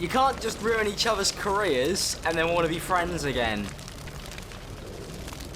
You can't just ruin each other's careers and then want to be friends again.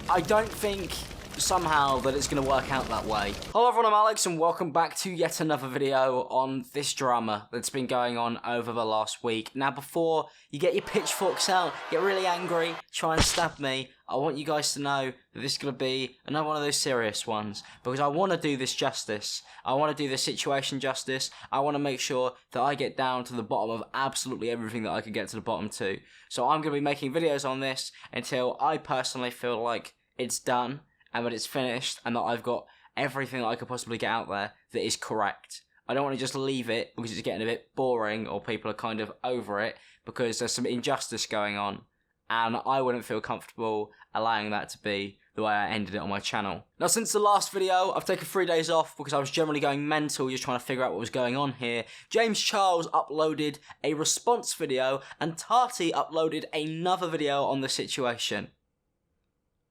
I don't think somehow that it's going to work out that way. Hello everyone, I'm Alex and welcome back to yet another video on this drama that's been going on over the last week. Now before you get your pitchforks out, get really angry, try and stab me, I want you guys to know that this is going to be another one of those serious ones, because I want to do this justice. I want to do this situation justice. I want to make sure that I get down to the bottom of absolutely everything that I can get to the bottom to. So I'm going to be making videos on this until I personally feel like it's done and that it's finished and that I've got everything that I could possibly get out there that is correct. I don't want to just leave it because it's getting a bit boring or people are kind of over it because there's some injustice going on, and I wouldn't feel comfortable allowing that to be the way I ended it on my channel. Now, since the last video, I've taken 3 days off because I was generally going mental just trying to figure out what was going on here. James Charles uploaded a response video and Tati uploaded another video on the situation.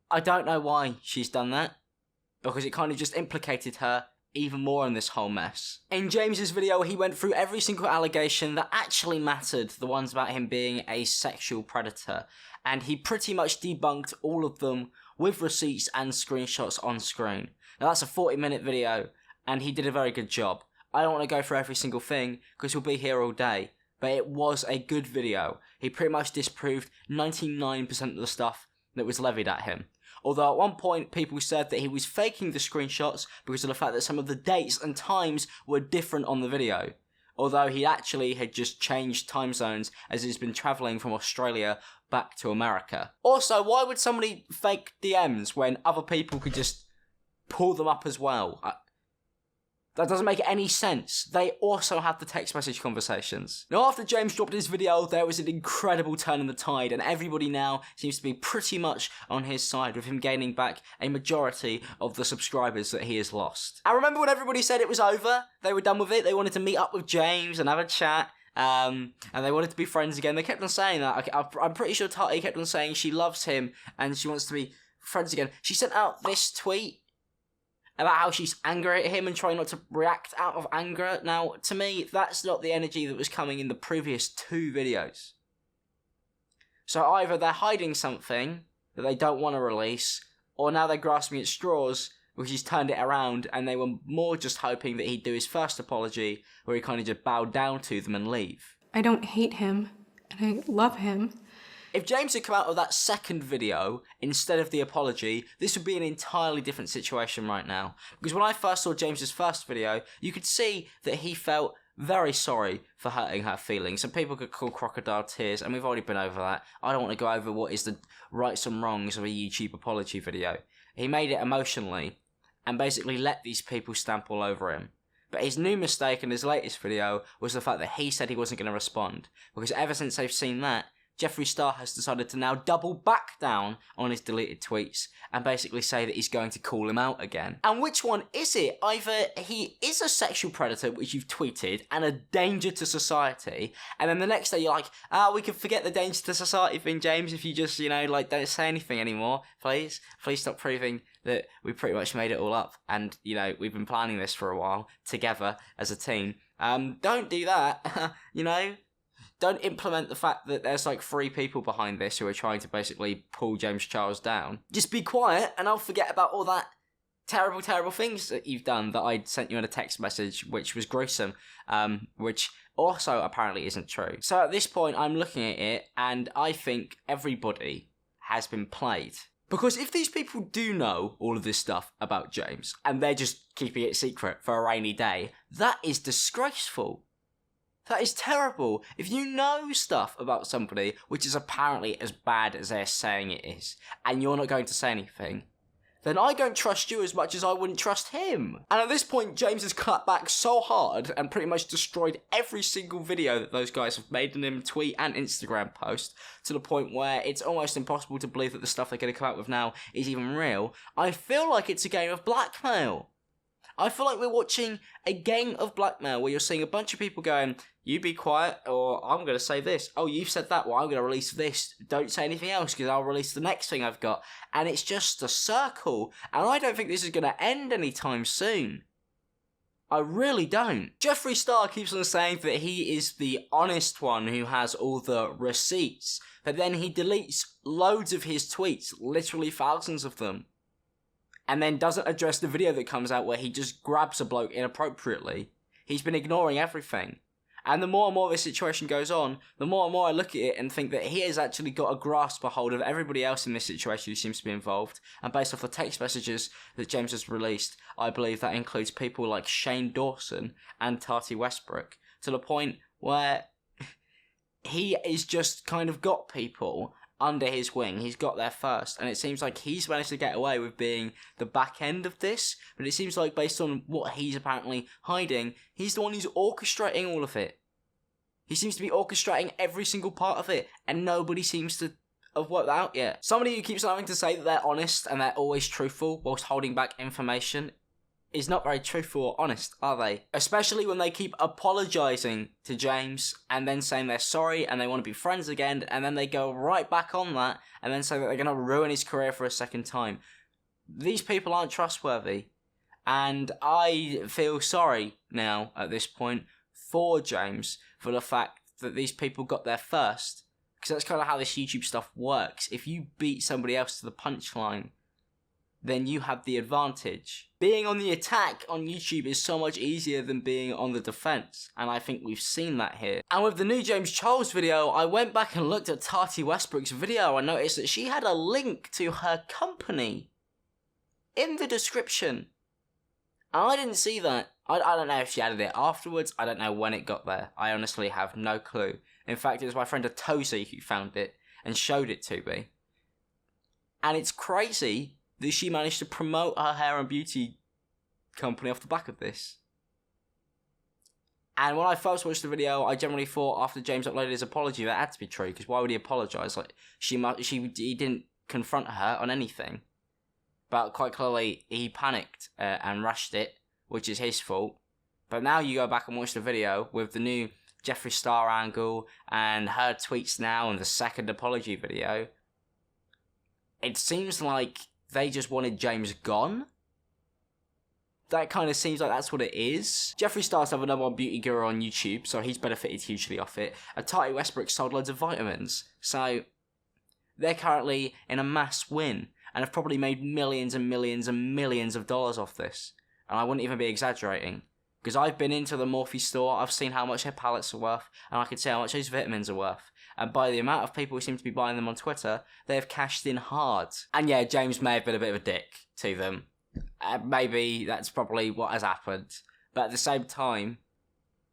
I don't know why she's done that, because it kind of just implicated her even more in this whole mess. In James's video, he went through every single allegation that actually mattered, the ones about him being a sexual predator, and he pretty much debunked all of them with receipts and screenshots on screen. Now that's a 40-minute video, and he did a very good job. I don't want to go through every single thing, because we'll be here all day, but it was a good video. He pretty much disproved 99% of the stuff that was levied at him. Although at one point people said that he was faking the screenshots because of the fact that some of the dates and times were different on the video. Although he actually had just changed time zones as he's been travelling from Australia back to America. Also, why would somebody fake DMs when other people could just pull them up as well? That doesn't make any sense. They also have the text message conversations. Now, after James dropped his video, there was an incredible turn in the tide, and everybody now seems to be pretty much on his side, with him gaining back a majority of the subscribers that he has lost. I remember when everybody said it was over, they were done with it, they wanted to meet up with James and have a chat, and they wanted to be friends again. They kept on saying that. I'm pretty sure Tati kept on saying she loves him and she wants to be friends again. She sent out this tweet about how she's angry at him and trying not to react out of anger. Now, to me, that's not the energy that was coming in the previous 2 videos. So either they're hiding something that they don't want to release, or now they're grasping at straws because he's turned it around and they were more just hoping that he'd do his first apology where he kind of just bowed down to them and leave. I don't hate him, and I love him. If James had come out of that second video instead of the apology, this would be an entirely different situation right now. Because when I first saw James's first video, you could see that he felt very sorry for hurting her feelings. Some people could call crocodile tears, and we've already been over that. I don't want to go over what is the rights and wrongs of a YouTube apology video. He made it emotionally, and basically let these people stamp all over him. But his new mistake in his latest video was the fact that he said he wasn't going to respond. Because ever since they've seen that, Jeffree Star has decided to now double back down on his deleted tweets and basically say that he's going to call him out again. And which one is it? Either he is a sexual predator, which you've tweeted, and a danger to society, and then the next day you're like, we can forget the danger to society thing, James, if you just, don't say anything anymore. Please stop proving that we pretty much made it all up, and, we've been planning this for a while, together, as a team. Don't do that, Don't implement the fact that there's 3 people behind this who are trying to basically pull James Charles down. Just be quiet and I'll forget about all that terrible, terrible things that you've done that I sent you in a text message, which was gruesome, which also apparently isn't true. So at this point, I'm looking at it and I think everybody has been played. Because if these people do know all of this stuff about James and they're just keeping it secret for a rainy day, that is disgraceful. That is terrible. If you know stuff about somebody which is apparently as bad as they're saying it is, and you're not going to say anything, then I don't trust you as much as I wouldn't trust him. And at this point, James has cut back so hard and pretty much destroyed every single video that those guys have made in him tweet and Instagram post, to the point where it's almost impossible to believe that the stuff they're going to come out with now is even real. I feel like it's a game of blackmail. I feel like we're watching a game of blackmail where you're seeing a bunch of people going, you be quiet, or I'm going to say this. Oh, you've said that, well, I'm going to release this. Don't say anything else, because I'll release the next thing I've got. And it's just a circle. And I don't think this is going to end anytime soon. I really don't. Jeffree Star keeps on saying that he is the honest one who has all the receipts, but then he deletes loads of his tweets, literally thousands of them, and then doesn't address the video that comes out where he just grabs a bloke inappropriately. He's been ignoring everything. And the more and more this situation goes on, the more and more I look at it and think that he has actually got a grasp, a hold of everybody else in this situation who seems to be involved. And based off the text messages that James has released, I believe that includes people like Shane Dawson and Tati Westbrook, to the point where he is just kind of got people under his wing. He's got there first, and it seems like he's managed to get away with being the back end of this, but it seems like based on what he's apparently hiding, he's the one who's orchestrating all of it. He seems to be orchestrating every single part of it, and nobody seems to have worked that out yet. Somebody who keeps having to say that they're honest and they're always truthful whilst holding back information is not very truthful or honest, are they? Especially when they keep apologising to James and then saying they're sorry and they want to be friends again, and then they go right back on that and then say that they're going to ruin his career for a second time. These people aren't trustworthy. And I feel sorry now at this point for James for the fact that these people got there first. Because that's kind of how this YouTube stuff works. If you beat somebody else to the punchline, then you have the advantage. Being on the attack on YouTube is so much easier than being on the defense, and I think we've seen that here. And with the new James Charles video, I went back and looked at Tati Westbrook's video and noticed that she had a link to her company in the description. And I didn't see that. I don't know if she added it afterwards. I don't know when it got there. I honestly have no clue. In fact, it was my friend Atosi who found it and showed it to me. And it's crazy that she managed to promote her hair and beauty company off the back of this. And when I first watched the video, I generally thought after James uploaded his apology that had to be true, because why would he apologise? Like, he didn't confront her on anything. But quite clearly, he panicked and rushed it, which is his fault. But now you go back and watch the video with the new Jeffree Star angle and her tweets now and the second apology video. It seems like they just wanted James gone. That kind of seems like that's what it is. Jeffree Star's the number one beauty guru on YouTube, so he's benefited hugely off it. And Tati Westbrook sold loads of vitamins, so they're currently in a mass win and have probably made millions and millions and millions of dollars off this. And I wouldn't even be exaggerating, because I've been into the Morphe store, I've seen how much her palettes are worth, and I can see how much those vitamins are worth. And by the amount of people who seem to be buying them on Twitter, they have cashed in hard. And yeah, James may have been a bit of a dick to them. Maybe that's probably what has happened. But at the same time,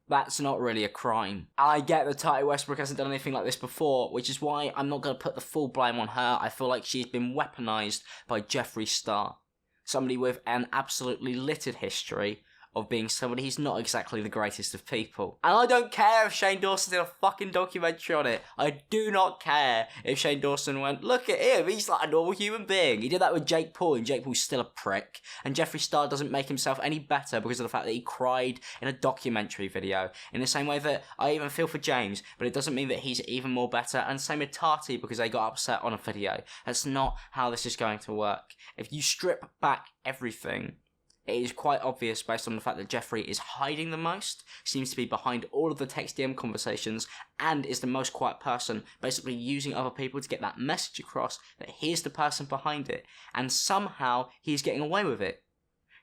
that's not really a crime. I get that Tati Westbrook hasn't done anything like this before, which is why I'm not going to put the full blame on her. I feel like she's been weaponized by Jeffree Star. Somebody with an absolutely littered history of being somebody who's not exactly the greatest of people. And I don't care if Shane Dawson did a fucking documentary on it. I do not care if Shane Dawson went, look at him, he's like a normal human being. He did that with Jake Paul, and Jake Paul's still a prick. And Jeffree Star doesn't make himself any better because of the fact that he cried in a documentary video. In the same way that I even feel for James, but it doesn't mean that he's even more better. And same with Tati, because they got upset on a video. That's not how this is going to work. If you strip back everything, it is quite obvious based on the fact that Jeffree is hiding the most, seems to be behind all of the text DM conversations, and is the most quiet person, basically using other people to get that message across that he's the person behind it, and somehow he's getting away with it.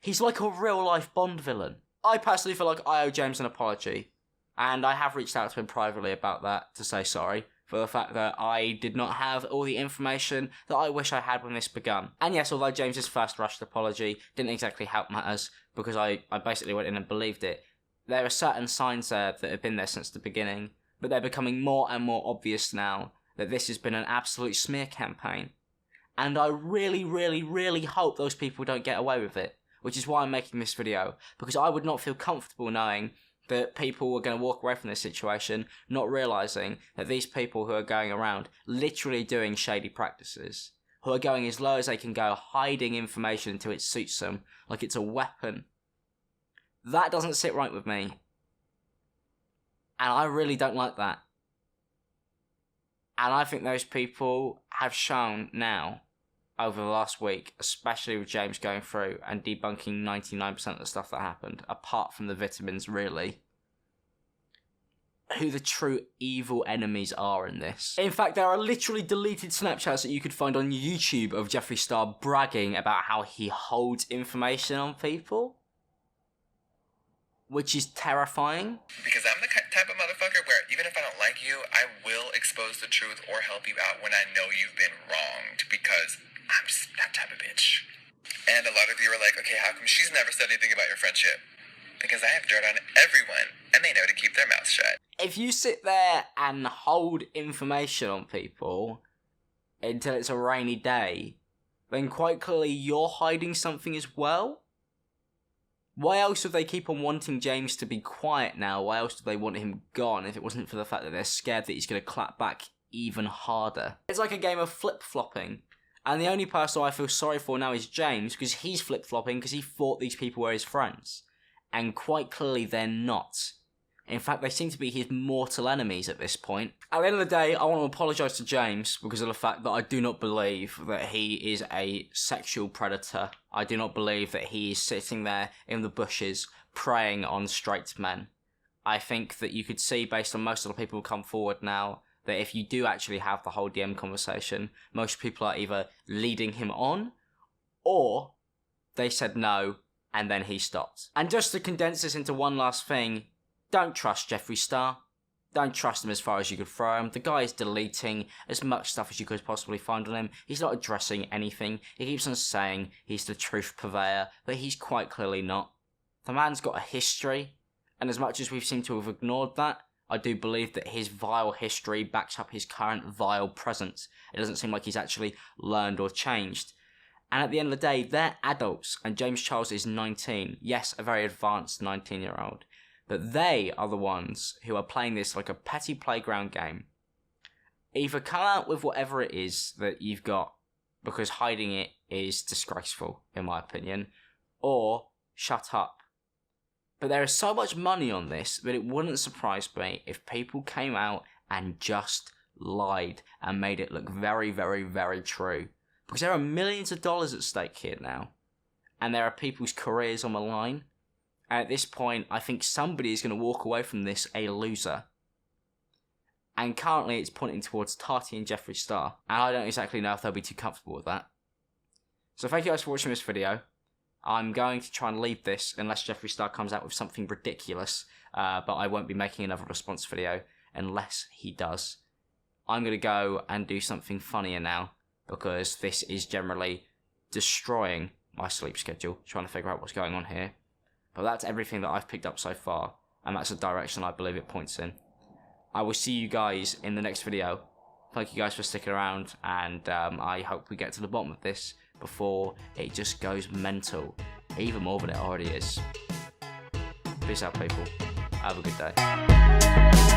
He's like a real-life Bond villain. I personally feel like I owe James an apology, and I have reached out to him privately about that to say sorry for the fact that I did not have all the information that I wish I had when this begun. And yes, although James's first rushed apology didn't exactly help matters, because I basically went in and believed it, there are certain signs there that have been there since the beginning, but they're becoming more and more obvious now that this has been an absolute smear campaign. And I really, really, really hope those people don't get away with it, which is why I'm making this video, because I would not feel comfortable knowing that people were going to walk away from this situation not realising that these people who are going around literally doing shady practices, who are going as low as they can go, hiding information until it suits them, like it's a weapon. That doesn't sit right with me. And I really don't like that. And I think those people have shown now over the last week, especially with James going through and debunking 99% of the stuff that happened, apart from the vitamins, really, who the true evil enemies are in this. In fact, there are literally deleted Snapchats that you could find on YouTube of Jeffree Star bragging about how he holds information on people, which is terrifying. Because I'm the type of motherfucker where even if I don't like you, I will expose the truth or help you out when I know you've been wronged, because I'm just that type of bitch. And a lot of you are like, okay, how come she's never said anything about your friendship? Because I have dirt on everyone, and they know to keep their mouths shut. If you sit there and hold information on people until it's a rainy day, then quite clearly you're hiding something as well. Why else would they keep on wanting James to be quiet now? Why else do they want him gone if it wasn't for the fact that they're scared that he's going to clap back even harder? It's like a game of flip-flopping. And the only person I feel sorry for now is James, because he's flip-flopping because he thought these people were his friends. And quite clearly they're not. In fact, they seem to be his mortal enemies at this point. At the end of the day, I want to apologise to James because of the fact that I do not believe that he is a sexual predator. I do not believe that he is sitting there in the bushes preying on straight men. I think that you could see, based on most of the people who come forward now, that if you do actually have the whole DM conversation, most people are either leading him on, or they said no, and then he stopped. And just to condense this into one last thing, don't trust Jeffree Star. Don't trust him as far as you could throw him. The guy is deleting as much stuff as you could possibly find on him. He's not addressing anything. He keeps on saying he's the truth purveyor, but he's quite clearly not. The man's got a history, and as much as we've seemed to have ignored that, I do believe that his vile history backs up his current vile present. It doesn't seem like he's actually learned or changed. And at the end of the day, they're adults, and James Charles is 19. Yes, a very advanced 19-year-old. But they are the ones who are playing this like a petty playground game. Either come out with whatever it is that you've got, because hiding it is disgraceful, in my opinion, or shut up. But there is so much money on this that it wouldn't surprise me if people came out and just lied and made it look very, very, very true. Because there are millions of dollars at stake here now. And there are people's careers on the line. And at this point, I think somebody is going to walk away from this a loser. And currently it's pointing towards Tati and Jeffree Star. And I don't exactly know if they'll be too comfortable with that. So thank you guys for watching this video. I'm going to try and leave this unless Jeffree Star comes out with something ridiculous. But I won't be making another response video unless he does. I'm going to go and do something funnier now, because this is generally destroying my sleep schedule, trying to figure out what's going on here. But that's everything that I've picked up so far, and that's the direction I believe it points in. I will see you guys in the next video. Thank you guys for sticking around, and I hope we get to the bottom of this before it just goes mental, even more than it already is. Peace out, people. Have a good day.